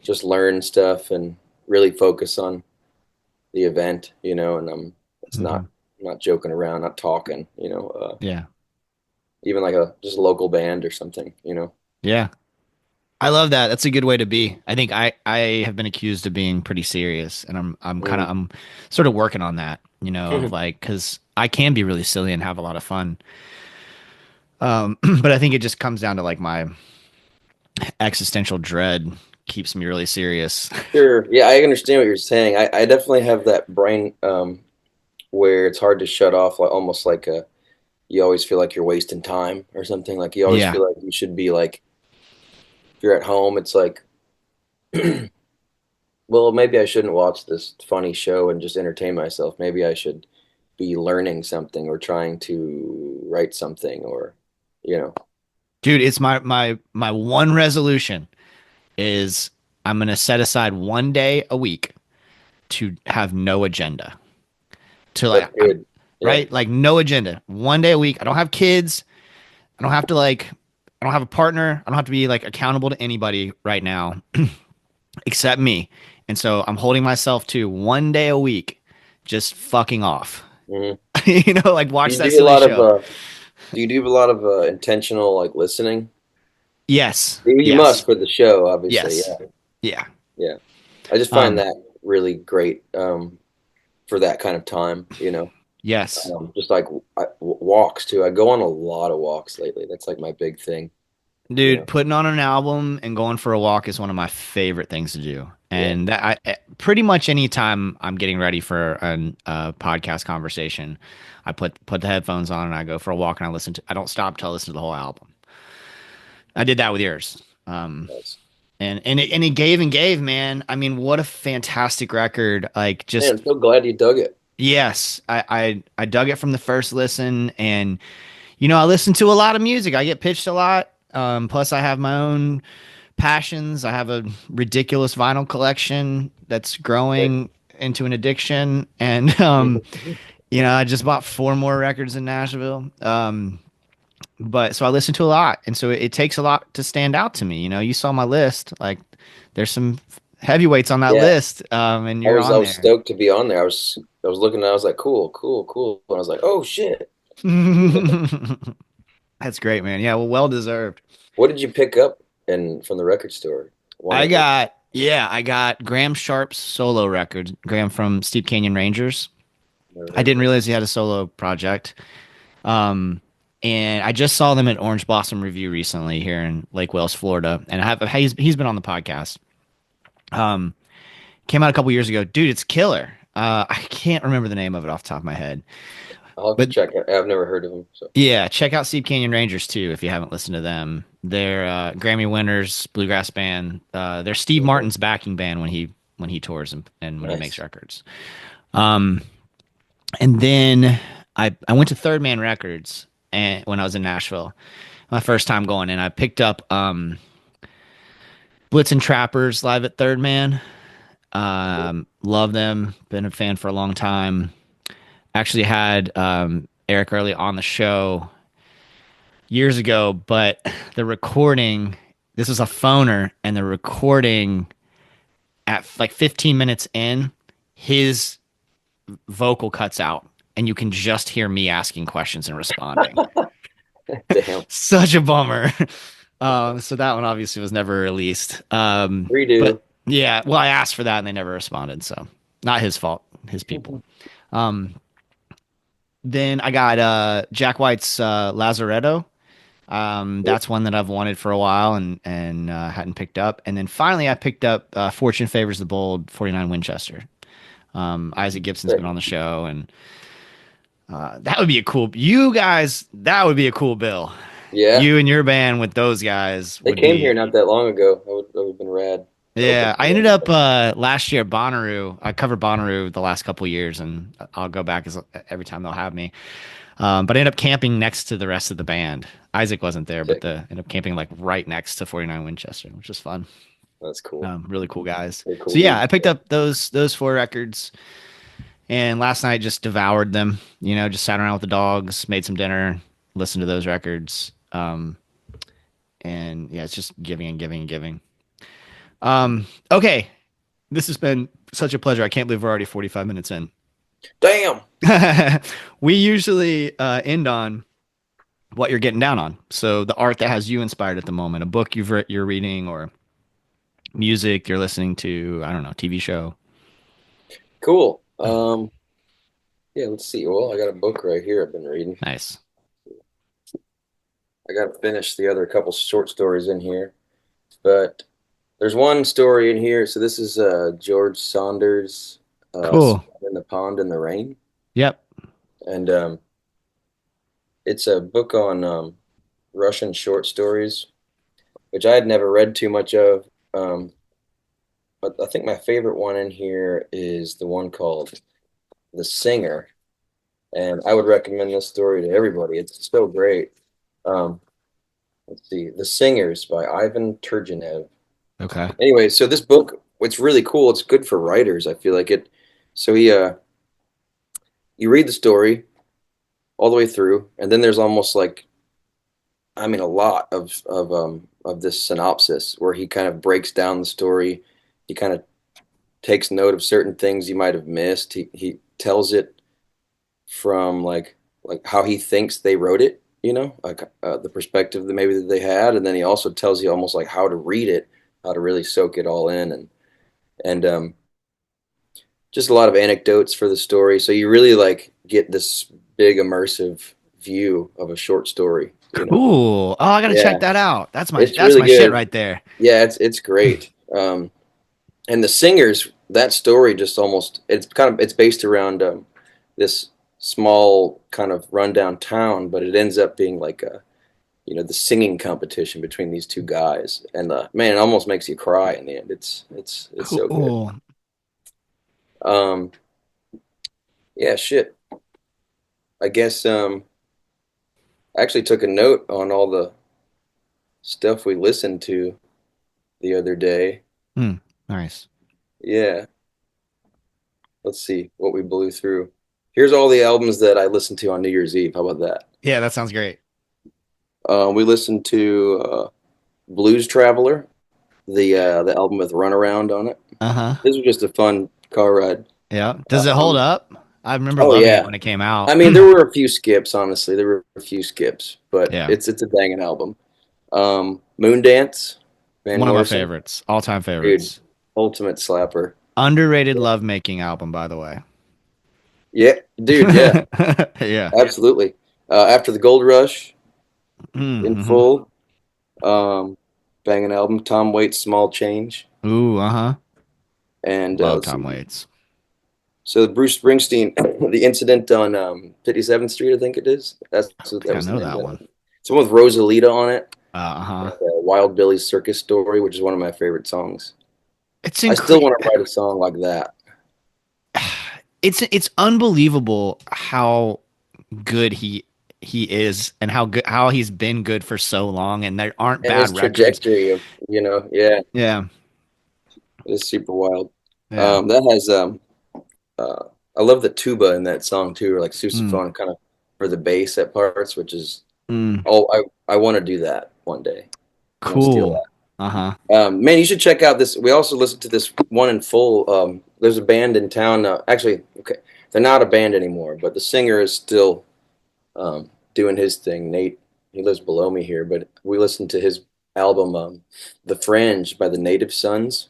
just learn stuff and really focus on the event, and it's Mm-hmm. not joking around, not talking, Yeah. even like a just a local band or something. Yeah. I love that. That's a good way to be. I think I have been accused of being pretty serious, and Mm. I'm sort of working on that, of like because I can be really silly and have a lot of fun. But I think it just comes down to like my existential dread keeps me really serious. Sure, yeah, I understand what you're saying. I definitely have that brain where it's hard to shut off, like almost like you always feel like you're wasting time or something. Like you always Yeah. feel like you should be like if you're at home, it's like well, maybe I shouldn't watch this funny show and just entertain myself. Maybe I should be learning something or trying to write something or, you know. Dude, it's my one resolution is I'm gonna set aside one day a week to have no agenda. To That's like I'm good. Yeah. right? Like no agenda. One day a week. I don't have kids. I don't have to like I don't have a partner. I don't have to be like accountable to anybody right now except me. And so I'm holding myself to one day a week just fucking off. Hmm. Like Do watch you that do a silly lot of show. do you do a lot of intentional like listening? Yes. You must Yes. for the show, obviously. Yes. Yeah. Yeah. Yeah. I just find Um that really great for that kind of time, you know. yes. Just like walks too. I go on a lot of walks lately. That's like my big thing, you Dude, know. putting on an album and going for a walk is one of my favorite things to do. Yeah. And pretty much anytime I'm getting ready for a podcast conversation, I put the headphones on and I go for a walk and I don't stop till I listen to the whole album. I did that with yours. Nice. And it gave and gave, man. I mean, what a fantastic record. Like Man, just I'm so glad you dug it. yes, I dug it from the first listen and I listen to a lot of music. I get pitched a lot. Plus I have my own passions. I have a ridiculous vinyl collection that's Right. growing into an addiction. And, I just bought four more records in Nashville. But so I listen to a lot. And so it takes a lot to stand out to me. You saw my list. Like there's some heavyweights on that Yeah. list. And I you're was I on was there. stoked to be on there. I was looking and I was like, cool, cool, cool. And I was like, oh shit. That's great, man. Yeah, well deserved. What did you pick up from the record store? One I that was got, yeah, I got Graham Sharp's solo record, Graham from Steep Canyon Rangers. never I heard of didn't it. realize he had a solo project. Um, and I just saw them at Orange Blossom Review recently here in Lake Wales, Florida. And he's been on the podcast. Um, Came out a couple years ago. Dude, it's killer. I can't remember the name of it off the top of my head. I'll have to But check it. I've never heard of him. So yeah, check out Steep Canyon Rangers too if you haven't listened to them. They're Grammy winners, bluegrass band. They're Steve mhm. Martin's backing band when he tours and when he makes Nice. records. Um, and then I went to Third Man Records and when I was in Nashville, my first time going, and I picked up Blitz and Trappers live at Third Man. Love them. Been a fan for a long time. Actually had Eric Early on the show years ago, but the recording, this was a phoner, and the recording at like 15 minutes in, his vocal cuts out, and you can just hear me asking questions and responding. Damn. Such a bummer. So that one obviously was never released. But Redo. yeah, well, I asked for that and they never responded, so not his fault, his people. Um, then I got Jack White's Lazaretto. That's one that I've wanted for a while and hadn't picked up. And then finally, I picked up Fortune Favors the Bold 49 Winchester. Isaac Gibson's been on the show, and that would be a cool. You guys, that would be a cool bill. Yeah. You and your band with those guys They would came here be. not that long ago. That would have been rad. Yeah, I ended up last year at Bonnaroo. I covered Bonnaroo the last couple years, and I'll go back every time they'll have me. But I ended up camping next to the rest of the band. Isaac wasn't there, but Sick. ended up camping like right next to 49 Winchester, which was fun. That's cool. Really cool guys. Really cool So yeah, dude. I picked up those four records, and last night just devoured them. Just sat around with the dogs, made some dinner, listened to those records. And yeah, it's just giving and giving and giving. Okay, this has been such a pleasure. I can't believe we're already 45 minutes in. Damn. We usually end on what you're getting down on. So the art that has you inspired at the moment, a book you're reading, or music you're listening to. I don't know, TV show. Cool. Yeah, let's see. Well, I got a book right here I've been reading. Nice. I got to finish the other couple short stories in here, but there's one story in here. So this is George Saunders, Cool. in the Pond in the Rain, Yep. and it's a book on Russian short stories, which I had never read too much of. Um, but I think my favorite one in here is the one called The Singer, and I would recommend this story to everybody. It's so great. Um, let's see, The Singers by Ivan Turgenev. Okay. Anyway, so this book, it's really cool. It's good for writers. I feel like it. So you read the story all the way through, and then there's almost like, I mean, a lot of this synopsis where he kind of breaks down the story. He kind of takes note of certain things you might have missed. He tells it from like how he thinks they wrote it, like the perspective that maybe that they had, and then he also tells you almost like how to read it, how to really soak it all in, and just a lot of anecdotes for the story. So you really like get this big immersive view of a short story, Cool. Oh, I gotta check Yeah, that out. it's That's really my shit good. right there. Yeah, it's great. And the singers, that story just almost it's based around this small kind of rundown town, but it ends up being like the singing competition between these two guys, and man, it almost makes you cry in the end. It's so good. Cool. Um, yeah, shit. I guess I actually took a note on all the stuff we listened to the other day. Hmm. Nice. Yeah, let's see what we blew through. Here's all the albums that I listened to on New Year's Eve. How about that? Yeah, that sounds great. We listened to Blues Traveler, the album with Runaround on it. Uh-huh. This was just a fun car ride. Yeah. Does it hold Um, up? I remember oh loving it yeah, when it came I out. mean there were a few skips. Honestly, there were a few skips, but Yeah. it's a banging album. Moondance, Van One of my Morrison, favorites. All-time dude, favorites. ultimate slapper. Underrated lovemaking album, by the way. Yeah, dude, yeah, Yeah. absolutely. After the Gold Rush, in Mm-hmm. full, um, banging album. Tom Waits, Small Change, Ooh, uh-huh. and Love let's Tom see. Waits. So Bruce Springsteen, the incident on 57th Street, I think it is. I That think I was the know name of that that one. one. It's one with Rosalita on it, and Uh-huh. Wild Billy's Circus Story, which is one of my favorite songs. It's I still incre want to write a song like that. it's unbelievable how good he is and how he's been good for so long and there aren't And bad his records. trajectory of, yeah, Yeah. it's super wild. Yeah. That has uh, I love the tuba in that song too, or like Mm, sousaphone kind of for the bass at parts, which is mm, I want to do that one day. I want to steal cool. that. Uh-huh. Man, you should check out this. We also listened to this one in full. There's a band in town. Actually, okay, they're not a band anymore, but the singer is still doing his thing. Nate, he lives below me here, but we listened to his album, "The Fringe" by the Native Sons.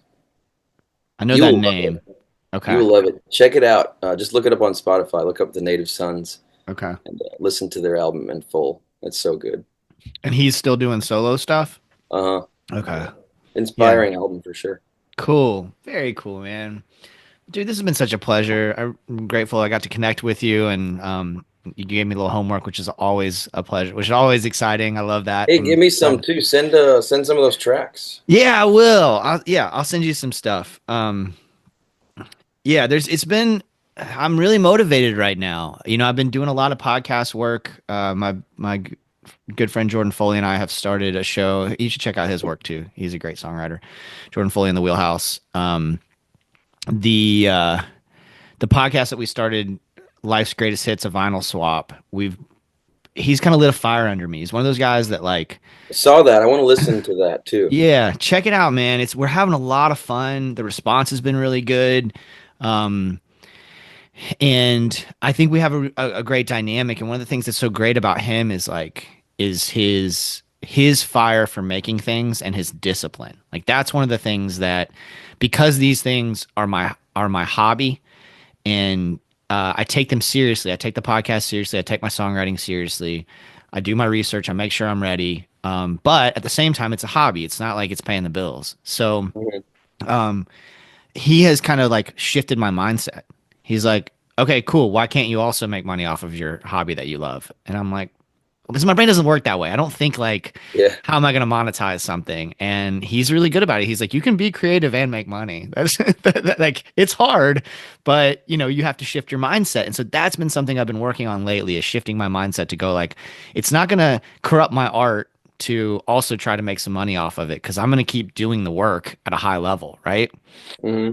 I know You that will love name. it. You Okay. will love it. Check it out. Just look it up on Spotify. Look up the Native Sons Okay. and listen to their album in full. It's so good. And he's still doing solo stuff? Uh, Okay. Yeah. Inspiring album for sure. Cool. Very cool, man. Dude, this has been such a pleasure. I'm grateful I got to connect with you and you gave me a little homework, which is always a pleasure, which is always exciting. I love that. Hey, I'm give me some excited. too. Send some of those tracks. Yeah, I will. I'll send you some stuff. Yeah, I'm really motivated right now. I've been doing a lot of podcast work. My good friend Jordan Foley and I have started a show. You should check out his work too. He's a great songwriter. Jordan Foley in the Wheelhouse. The the podcast that we started, Life's Greatest Hits, a vinyl swap. He's kind of lit a fire under me. He's one of those guys that like, I saw that. I want to listen to that too. yeah, check it out, man. We're having a lot of fun. The response has been really good. Um, and I think we have a great dynamic. And one of the things that's so great about him is his fire for making things and his discipline. Like that's one of the things that, because these things are my hobby, and I take them seriously. I take the podcast seriously. I take my songwriting seriously. I do my research. I make sure I'm ready. But at the same time, it's a hobby. It's not like it's paying the bills. So Mhm. um, he has kind of like shifted my mindset. He's like, okay, cool. Why can't you also make money off of your hobby that you love? And I'm like, because my brain doesn't work that way. I don't think like, Yeah. how am I going to monetize something? And he's really good about it. He's like, you can be creative and make money. That's like, it's hard, but you know, you have to shift your mindset. And so that's been something I've been working on lately is shifting my mindset to go like, it's not going to corrupt my art to also try to make some money off of it because I'm going to keep doing the work at a high level, right? Hmm.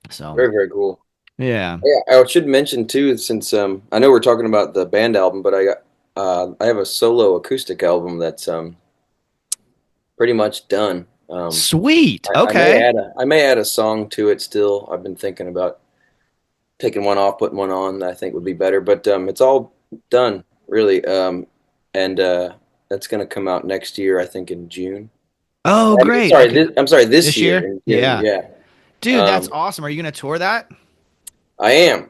So, Very, very cool. yeah. Yeah, I should mention too, since I know we're talking about the band album, but I have a solo acoustic album that's pretty much done. Sweet. I may Okay. add a song to it still. I've been thinking about taking one off, putting one on that I think would be better, but it's all done really. And that's gonna come out next year, I think in June. Oh, I'm great. sorry, Okay. this This year year? in June. Yeah. Yeah. Dude, that's Um, awesome. Are you going to tour that? I am.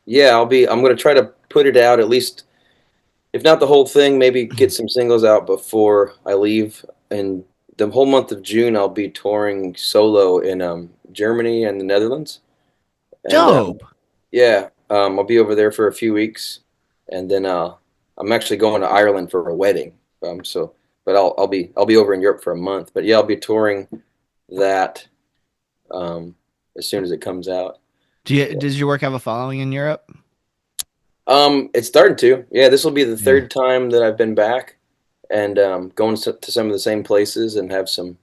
Yeah, I'm gonna try to put it out at least, if not the whole thing, maybe get some singles out before I leave. And the whole month of June, I'll be touring solo in Germany and the Netherlands. And Dope. yeah, I'll be over there for a few weeks, and then I'm actually going to Ireland for a wedding. So, but I'll be over in Europe for a month. But yeah, I'll be touring that um, as soon as it comes out. Yeah. Does your work have a following in Europe? It's starting to. Yeah, this will be the Yeah. third time that I've been back, and going to some of the same places and have some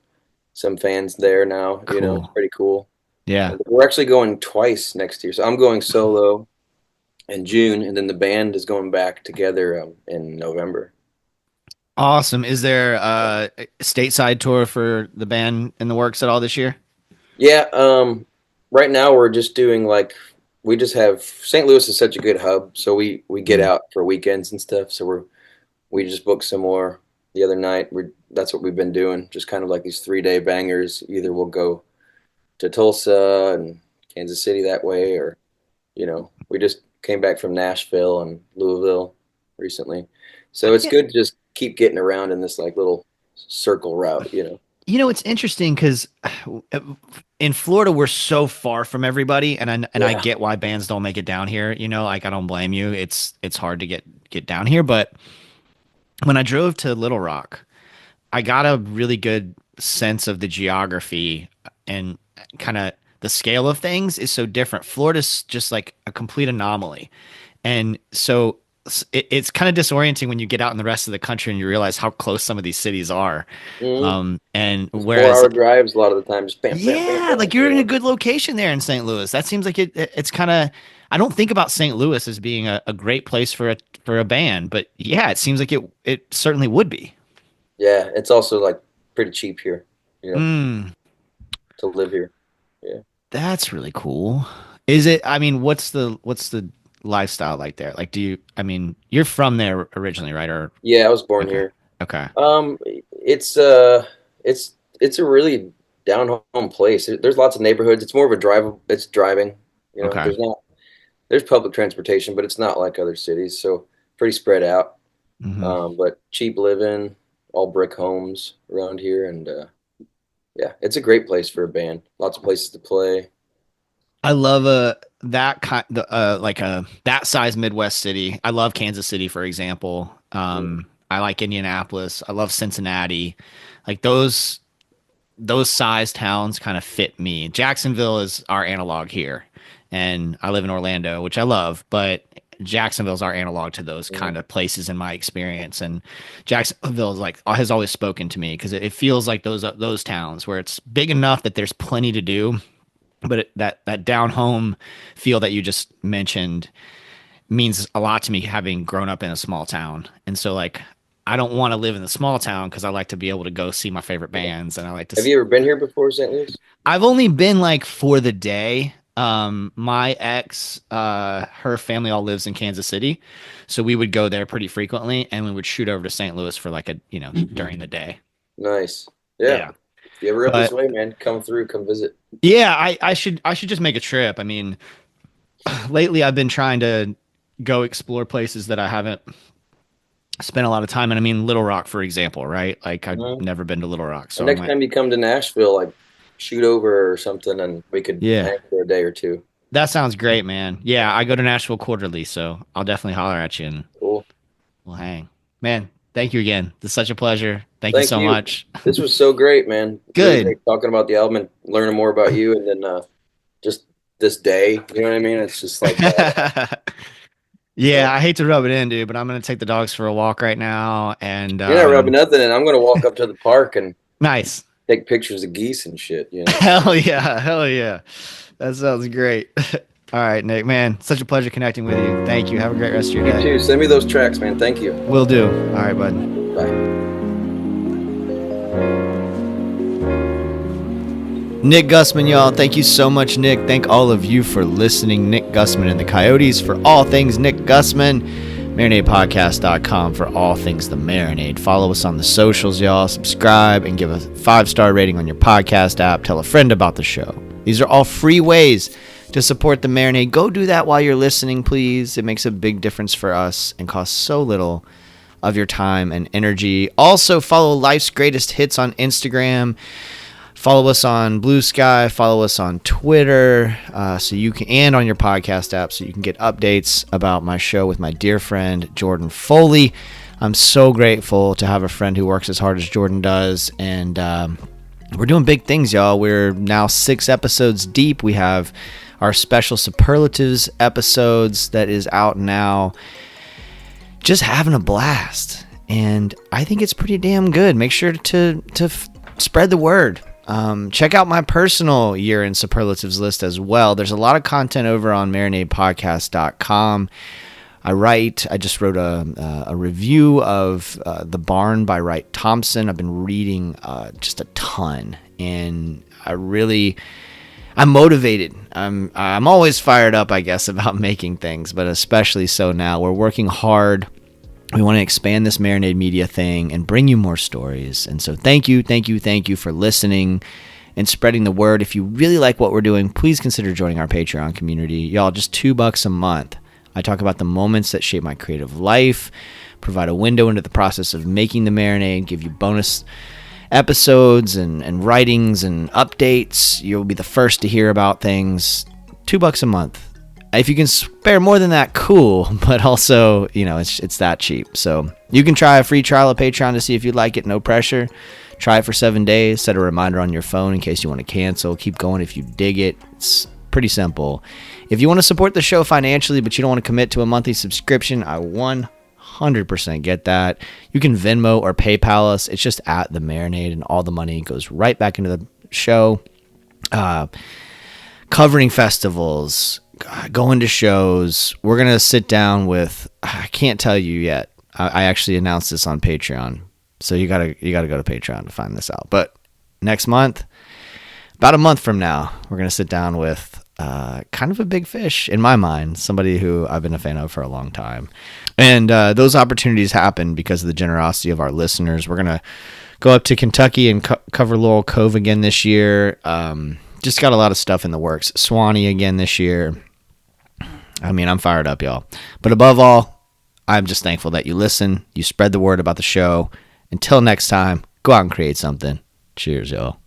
fans there now. You know, it's Cool. pretty cool. Yeah. And we're actually going twice next year. So I'm going solo in June, and then the band is going back together in November. Awesome. Is there a stateside tour for the band in the works at all this year? Yeah, right now we're just doing like we just have St. Louis is such a good hub, so we get Mm. out for weekends and stuff. So we just booked some more the other night. We That's what we've been doing, just kind of like these 3 day bangers. Either we'll go to Tulsa and Kansas City that way, or we just came back from Nashville and Louisville recently. So it's Yeah. good to just keep getting around in this like little circle route. You know, it's interesting because in Florida we're so far from everybody, and I Yeah. get why bands don't make it down here. You know, like I don't blame you. It's hard to get down here, but when I drove to Little Rock, I got a really good sense of the geography and kind of the scale of things is so different. Florida's just like a complete anomaly. And so it's kind of disorienting when you get out in the rest of the country and you realize how close some of these cities are. Hmm. And It's whereas, 4 hour drives a lot of the time, just bam, bam, bam, yeah, bam. like you're in a good location there in St. Louis. That seems like it's kind of, I don't think about St. Louis as being a great place for a band, but yeah, it seems like it certainly would be. Yeah, it's also like pretty cheap here, Mm. to live here. Yeah. That's really cool. Is it, I mean, what's the lifestyle like there? Like, I mean, you're from there originally, right? Or, Yeah, I was born okay. here. Okay. Um, it's a really down home place. There's lots of neighborhoods. It's more of a drive. It's driving. Okay. There's public transportation, but it's not like other cities. So pretty spread out. Hmm. But cheap living, all brick homes around here, and yeah, it's a great place for a band. Lots of places to play. I love that kind the like that size Midwest city. I love Kansas City, for example. Mm, I like Indianapolis. I love Cincinnati. Like those size towns kind of fit me. Jacksonville is our analog here, and I live in Orlando, which I love, but Jacksonville's our analog to those mm, kind of places in my experience. And Jacksonville is like has always spoken to me because it feels like those towns where it's big enough that there's plenty to do, but that down home feel that you just mentioned means a lot to me having grown up in a small town. And so like I don't want to live in the small town because I like to be able to go see my favorite yeah. bands and I like to Have you ever been here before, St. Louis? I've only been like for the day. My ex, her family all lives in Kansas City, so we would go there pretty frequently, and we would shoot over to St. Louis for like during the day. Nice. Yeah. Yeah, If you ever up this but way, man, come through, come visit. yeah, I should just make a trip. I mean, lately I've been trying to go explore places that I haven't spent a lot of time in. I mean, Little Rock, for example, right? Like I've Mhm. never been to Little Rock, And so I next might. time you come to Nashville, like shoot over or something, and we could Yeah, hang for a day or two. that sounds great, man. Yeah, I go to Nashville quarterly, so I'll definitely holler at you and Cool. we'll hang. Man, thank you again. It's such a pleasure. Thank you Thank so you. much. This was so great, man. Really Good. great talking about the album and learning more about you, and then just this day. You know what I mean? It's just like Yeah, so. I hate to rub it in, dude, but I'm gonna take the dogs for a walk right now. And You're not rubbing nothing, and I'm gonna walk up to the park and nice. take pictures of geese and shit. You know. Hell yeah, hell yeah. That sounds great. All right, Nick, man, such a pleasure connecting with you. Thank you. Have a great rest of your You day. too. Send me those tracks, man. Thank you. Will do. All right, bud. Bye. Nick Gusman, y'all. Thank you so much, Nick. Thank all of you for listening. Nick Gusman and the Coyotes for all things Nick Gusman. MarinadePodcast.com for all things the Marinade. Follow us on the socials, y'all. Subscribe and give a 5-star rating on your podcast app. Tell a friend about the show. These are all free ways to support the Marinade. Go do that while you're listening, please. It makes a big difference for us and costs so little of your time and energy. Also, follow Life's Greatest Hits on Instagram. Follow us on Blue Sky. Follow us on Twitter, so you can, and on your podcast app, so you can get updates about my show with my dear friend Jordan Foley. I'm so grateful to have a friend who works as hard as Jordan does, and we're doing big things, y'all. We're now 6 episodes deep. We have our special superlatives episodes that is out now. Just having a blast, and I think it's pretty damn good. Make sure to spread the word. Check out my personal year in superlatives list as well. There's a lot of content over on marinadepodcast.com. I just wrote a review of The Barn by Wright Thompson. I've been reading just a ton, and I'm motivated. I'm always fired up, I guess, about making things, but especially so now. We're working hard. We want to expand this Marinade Media thing and bring you more stories. And so thank you for listening and spreading the word. If you really like what we're doing, please consider joining our Patreon community. Y'all, just $2 a month. I talk about the moments that shape my creative life, provide a window into the process of making the Marinade, give you bonus episodes and writings and updates. You'll be the first to hear about things. $2 a month. If you can spare more than that, cool. But also, it's that cheap. So you can try a free trial of Patreon to see if you like it. No pressure. Try it for 7 days. Set a reminder on your phone in case you want to cancel. Keep going if you dig it. It's pretty simple. If you want to support the show financially, but you don't want to commit to a monthly subscription, I 100% get that. You can Venmo or PayPal us. It's just at the Marinade, and all the money goes right back into the show. Covering festivals, going to shows. We're going to sit down with, I can't tell you yet. I actually announced this on Patreon. So you gotta go to Patreon to find this out. But next month, about a month from now, we're going to sit down with kind of a big fish in my mind, somebody who I've been a fan of for a long time. And those opportunities happen because of the generosity of our listeners. We're going to go up to Kentucky and cover Laurel Cove again this year. Just got a lot of stuff in the works. Swanee again this year. I mean, I'm fired up, y'all. But above all, I'm just thankful that you listen, you spread the word about the show. Until next time, go out and create something. Cheers, y'all.